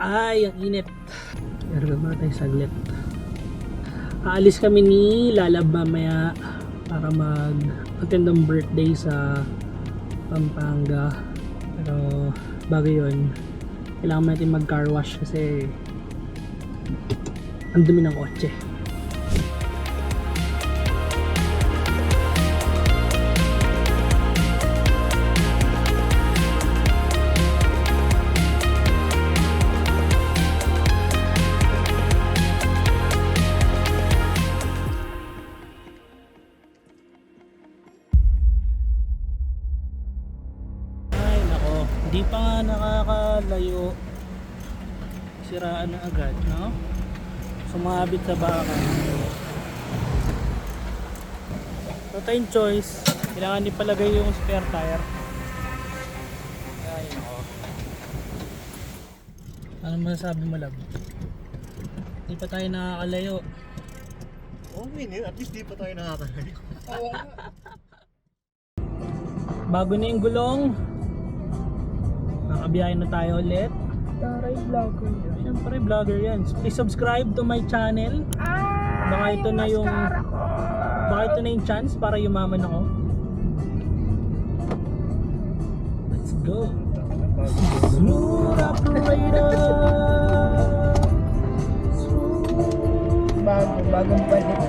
Ay, ang init. Pero muna tayo saglit. Aalis kami ni Lalab mamaya para mag-attend ng birthday sa Pampanga. Pero bago yun, kailangan natin mag-car wash kasi ang dumi ng kotse. Di pa nga nakakalayo, siraan na agad, no? Sumabit sa baka. So tayong choice, kailangan ipalagay yung spare tire. Ay nako. Ano masasabi mo, Lab? Di pa tayo nakakalayo. Oh, at least di pa tayo nakakalayo. Bago na yung gulong, nakabiyahin na tayo ulit. Taray vlogger. Siyempre vlogger yan. Please subscribe to my channel. Baka ito na yung chance para yumaman ako. Let's go. Smooth operator. Bagong palit.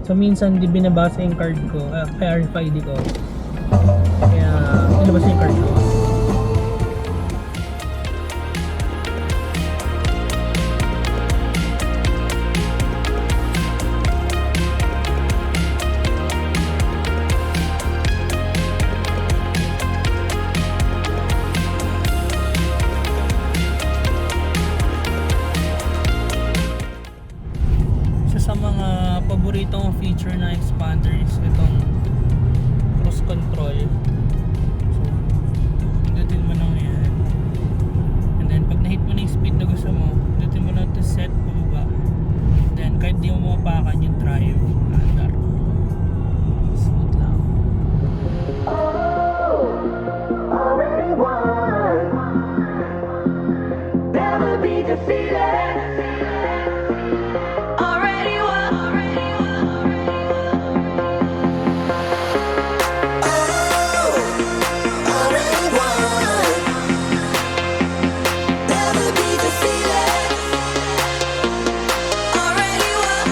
So minsan di binabasa yung card ko, kaya RFID ko. Kaya nilabas yung card ko. Sa mga paboritong feature na expander is itong cruise control. So, pindutin mo lang yan. And then, pag na-hit mo na yung speed na gusto mo, pindutin mo lang to set pababa. And then, kahit di mo mapakan yung drive, andar. Smooth lang. Already won. Never be defeated. Already won. Oh, already won. Never be defeated. Already won.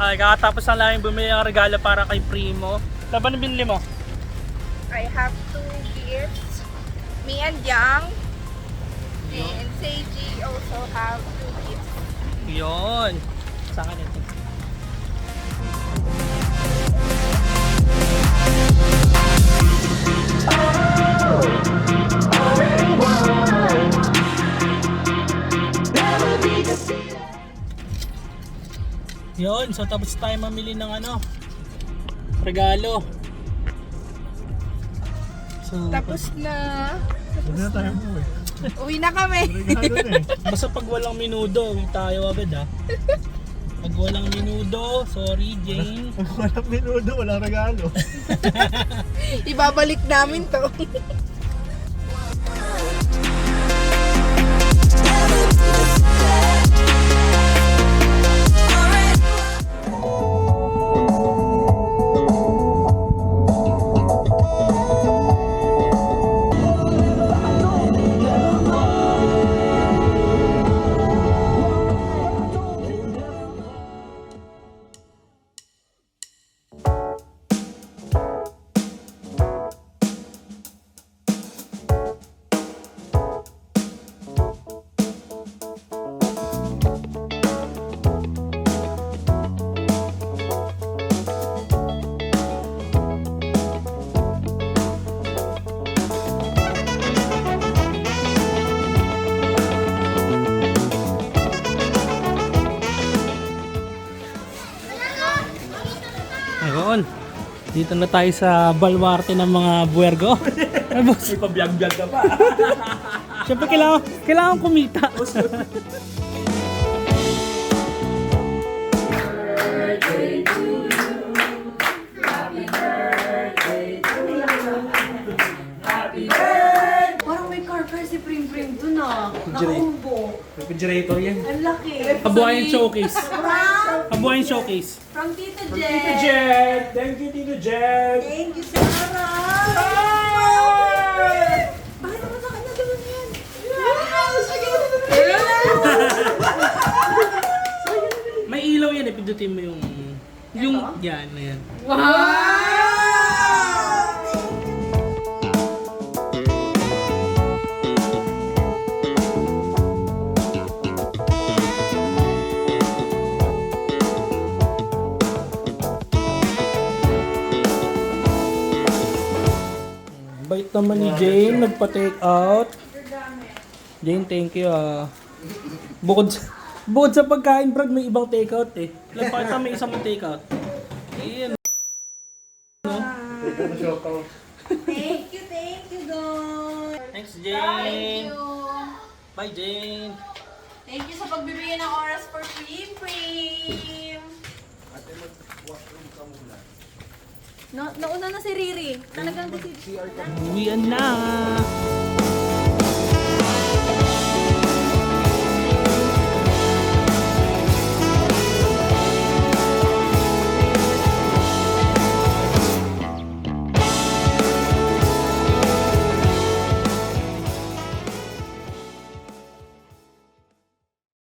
Ay, kakatapos lang namin bumili ng regalo para kay Primo. Laban na binili mo? I have 2 gifts. Me and Yang. And Seiji also have 2 gifts. Yun. Sa akin ito. Already won. Never be defeated. Yun. So tapos tayo mamili ng regalo. So, Tapos na. Huwag na tayo mo eh. Uwi na kami. Regalo na eh. basta pag walang minudo, uwi tayo agad Pag walang minudo, sorry Jane. Kung walang minudo, walang regalo. Ibabalik namin to. Dito na tayo sa baluarte ng mga buwergo. May pabiyag-biyag ka pa. Siyempre kailangan kumita. Parang may car car si Pring Pring dun ah. Nakaumbo. Refrigerator yan. Ang laki. Kabuhayan showcase. Kabuhayan showcase. From Tito Jen. Jet! Thank you, Tito Jet! Thank you, Sarah. Bakit naman sa kanya gawin yan? May ilaw yan eh, pindutin mo yung... Yan, yan. Bait naman ni Jane, nagpa-take out. Jane, thank you ah. Bukod sa pagkain, Brad, may ibang take out eh. Ilang pa may isang take out. Ayan. Thank you, God. Thanks, Thank Jane. you. Bye, Jane. Thank you sa pagbibigay ng oras for Pring Pring. Nauna na si Riri. Talagang Uwian na.